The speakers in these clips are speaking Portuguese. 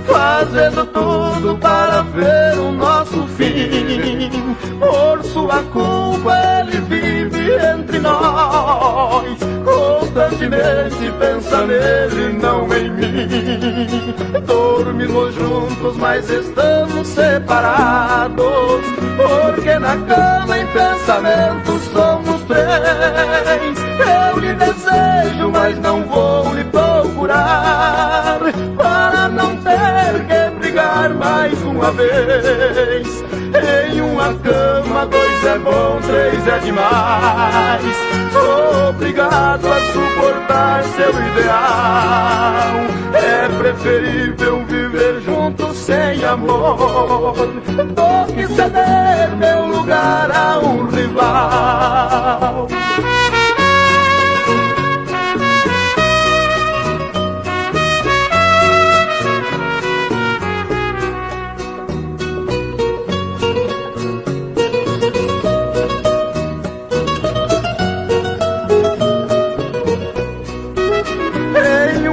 fazendo tudo para ver o nosso fim. Por sua culpa ele vive entre nós, constantemente pensa nele, não em mim. Dormimos juntos, mas estamos separados, porque na cama em pensamento somos três. Eu lhe desejo, mas não vou lhe procurar, para não ter que brigar mais uma vez. Em uma cama, dois é bom, três é demais. Sou obrigado a suportar seu ideal. É preferível viver juntos sem amor do que ceder meu lugar a um rival.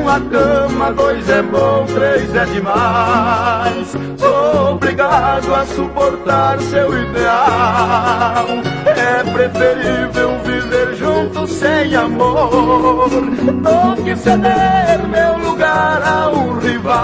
Na cama, dois é bom, três é demais. Sou obrigado a suportar seu ideal. É preferível viver juntos sem amor do que ceder meu lugar a um rival.